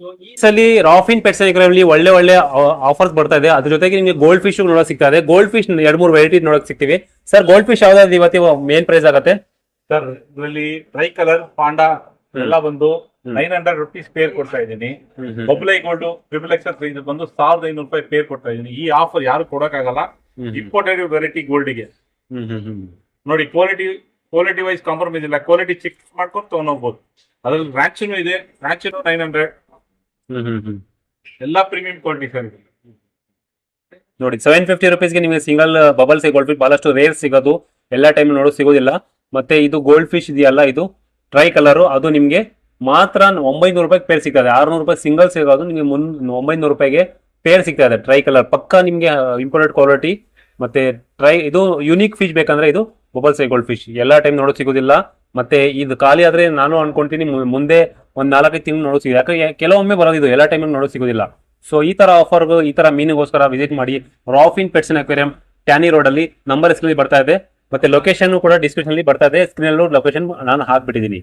ಈ ಸಲ ರಾಫಿನ್ ಪೆಟ್ಸ್ ಅಲ್ಲಿ ಒಳ್ಳೆ ಒಳ್ಳೆ ಆಫರ್ಸ್ ಬರ್ತಾ ಇದೆ. ಅದ್ರ ಜೊತೆಗೆ ನಿಮಗೆ ಗೋಲ್ಡ್ ಫಿಶ್ ನೋಡಕ್ ಸಿಗ್ತಾ ಇದೆ. ಗೋಲ್ಡ್ ಫಿಶ್ 2-3 ವೆರೈಟಿ ನೋಡಕ್ ಸಿಗ್ತೀವಿ. ಸರ್ ಗೋಲ್ಡ್ ಫಿಶ್ ಯಾವ್ದಾದ್ರು ಇವತ್ತು ಮೇನ್ ಪ್ರೈಸ್ ಆಗುತ್ತೆ ಸರ್? ಇದರಲ್ಲಿ ಟ್ರೈ ಕಲರ್ ಪಾಂಡಾ ಎಲ್ಲ ಬಂದು 900 ರುಪೀಸ್ ಪೇರ್ ಕೊಡ್ತಾ ಇದ್ದೀನಿ. ಬೊಬ್ಲೈ ಗೋಲ್ಡ್ ಟ್ರಿಬಲ್ ಎಕ್ಸೆಲ್ ಇದು ಬಂದು 1500 ರೂಪಾಯಿ ಪೇರ್ ಕೊಡ್ತಾ ಇದ್ದೀನಿ. ಈ ಆಫರ್ ಯಾರು ಕೊಡಕ್ಕಾಗಲ್ಲ. ಇಂಪೋರ್ಟೆಡ್ ವೆರೈಟಿ ಗೋಲ್ಡ್ಗೆ ನೋಡಿ, ಕ್ವಾಲಿಟಿ ವೈಸ್ ಕಾಂಪ್ರಮೈಸ್ ಇಲ್ಲ. ಕ್ವಾಲಿಟಿ ಚೆಕ್ ಮಾಡ್ಕೊಂಡು ತಗೊಂಡೋಗ್ಬೋದು. ಅದ್ರಲ್ಲಿ ರ್ಯಾಕ್ಸಿನೂ ಇದೆ, ರ್ಯಾಕ್ಸಿನೂ 900 ಎಲ್ಲ ಪ್ರೀಮಿಯಂ ಕ್ವಾಲಿಟಿ ಸರ್. ನೋಡಿ 750 ರುಪೀಸ್ಗೆ ನಿಮಗೆ ಸಿಂಗಲ್ ಬಬಲ್ಸ್ ಗೋಲ್ಡ್ ಫಿಶ್ ಬಹಳಷ್ಟು ರೇರ್ ಸಿಗೋದು, ಎಲ್ಲಾ ಟೈಮ್ ನೋಡೋದು ಸಿಗೋದಿಲ್ಲ. ಮತ್ತೆ ಇದು ಗೋಲ್ಡ್ ಫಿಶ್ ಇದೆಯಲ್ಲ, ಇದು ಟ್ರೈ ಕಲರ್, ಅದು ನಿಮ್ಗೆ ಮಾತ್ರ 900 ರೂಪಾಯಿ ಪೇರ್ ಸಿಗ್ತದೆ. 600 ರೂಪಾಯಿ ಸಿಂಗಲ್ ಸಿಗೋದು ನಿಮಗೆ 900 ರೂಪಾಯಿಗೆ ಪೇರ್ ಸಿಗ್ತಾ ಇದೆ. ಟ್ರೈ ಕಲರ್ ಪಕ್ಕ ನಿಮ್ಗೆ ಇಂಪೋರ್ಟೆಡ್ ಕ್ವಾಲಿಟಿ. ಮತ್ತೆ ಇದು ಯುನೀಕ್ ಫಿಶ್ ಬೇಕಂದ್ರೆ ಇದು ಬಬಲ್ಸ್ ಗೋಲ್ಡ್ ಫಿಶ್ ಎಲ್ಲಾ ಟೈಮ್ ನೋಡೋದು ಸಿಗೋದಿಲ್ಲ. ಮತ್ತೆ ಇದು ಖಾಲಿ ಆದ್ರೆ ನಾನು ಅನ್ಕೊಂತೀನಿ ಮುಂದೆ ಒಂದ್ 4-5 ತಿಂಗಳು ನೋಡೋದು ಸಿಗುತ್ತೆ. ಯಾಕಂದ್ರೆ ಕೆಲವೊಮ್ಮೆ ಬರೋದು, ಎಲ್ಲಾ ಟೈಮ್ ನೋಡೋದು ಸಿಗೋದಿಲ್ಲ. ಸೊ ಈ ತರ ಆಫರ್, ಈ ತರ ಮೀನಿಗೋಸ್ಕರ ವಿಸಿಟ್ ಮಾಡಿ. ರಾಫಿನ್ ಪೆಟ್ಸ್ ಅಕ್ವೇರಿಯಂ, ಟ್ಯಾನಿ ರೋಡ್ ಅಲ್ಲಿ, ನಂಬರ್ ಸ್ಕ್ರೀನ್ ಬರ್ತಾ ಇದೆ. ಮತ್ತೆ ಲೊಕೇಶನ್ ಕೂಡ ಡಿಸ್ಕ್ರಿಪ್ಷನ್ ಅಲ್ಲಿ ಬರ್ತಾ ಇದೆ. ಸ್ಕ್ರೀನ್ ಲೊಕೇಶನ್ ನಾನು ಹಾಕ್ಬಿಟ್ಟಿದ್ದೀನಿ.